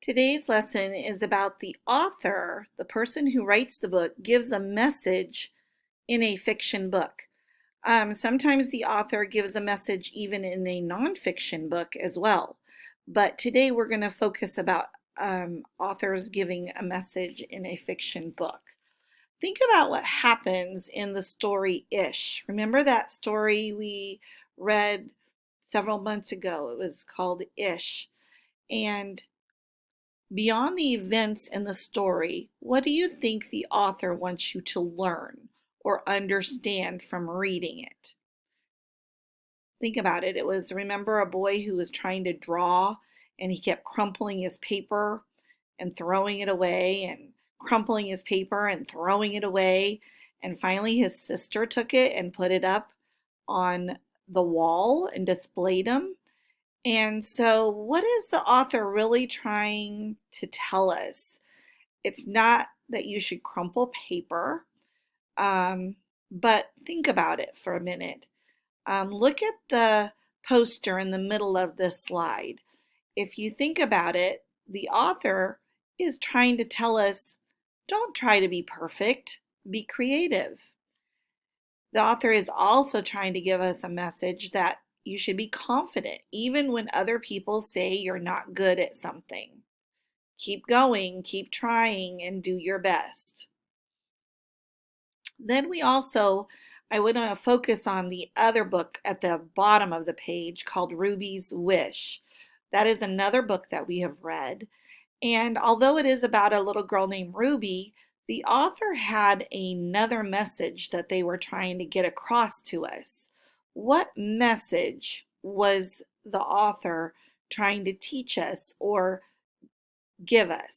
Today's lesson is about the author, the person who writes the book, gives a message in a fiction book. Sometimes the author gives a message even in a nonfiction book as well. But today we're going to focus about authors giving a message in a fiction book. Think about what happens in the story Ish. Remember that story we read several months ago? It was called Ish. And beyond the events in the story, what do you think the author wants you to learn or understand from reading it? Think about it. It was, remember, a boy who was trying to draw and he kept crumpling his paper and throwing it away and crumpling his paper and throwing it away. And finally, his sister took it and put it up on the wall and displayed them. And so, what is the author really trying to tell us? It's not that you should crumple paper, but think about it for a minute. Look at the poster in the middle of this slide. If you think about it, the author is trying to tell us, don't try to be perfect, be creative. The author is also trying to give us a message that you should be confident, even when other people say you're not good at something. Keep going, keep trying, and do your best. Then I want to focus on the other book at the bottom of the page called Ruby's Wish. That is another book that we have read. And although it is about a little girl named Ruby, the author had another message that they were trying to get across to us. What message was the author trying to teach us or give us?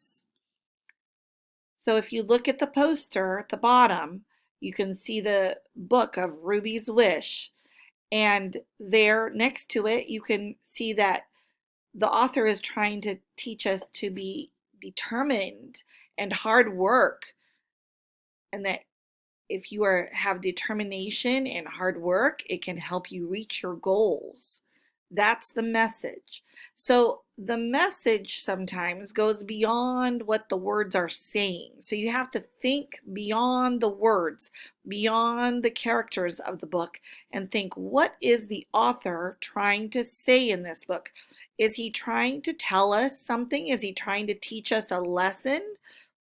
So if you look at the poster at the bottom, you can see the book of Ruby's Wish. And there next to it, you can see that the author is trying to teach us to be determined and hard work, and that if you have determination and hard work, it can help you reach your goals. That's the message. So the message sometimes goes beyond what the words are saying. So you have to think beyond the words, beyond the characters of the book, and think, what is the author trying to say in this book? Is he trying to tell us something? Is he trying to teach us a lesson?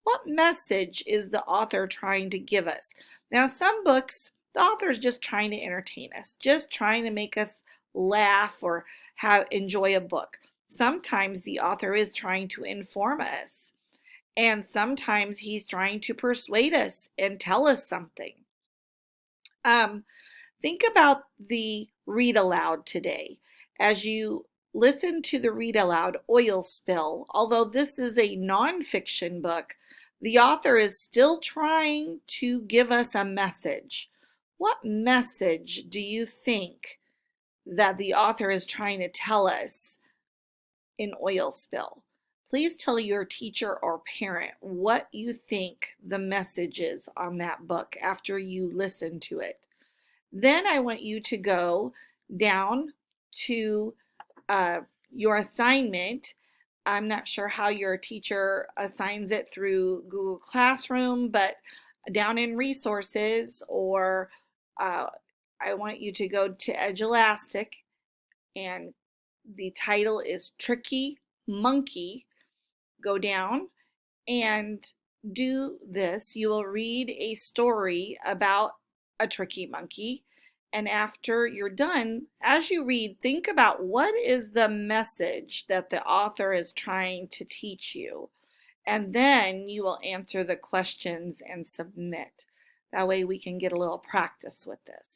What message is the author trying to give us? Now, some books, the author is just trying to entertain us, just trying to make us laugh or enjoy a book. Sometimes the author is trying to inform us, and sometimes he's trying to persuade us and tell us something. Think about the read aloud today. As you listen to the read aloud, Oil Spill, although this is a nonfiction book, the author is still trying to give us a message. What message do you think that the author is trying to tell us in Oil Spill? Please tell your teacher or parent what you think the message is on that book after you listen to it. Then I want you to go down to your assignment. I'm not sure how your teacher assigns it through Google Classroom, but down in resources, or I want you to go to Edulastic, and the title is Tricky Monkey. Go down and do this. You will read a story about a tricky monkey. And after you're done, as you read, think about what is the message that the author is trying to teach you. And then you will answer the questions and submit. That way we can get a little practice with this.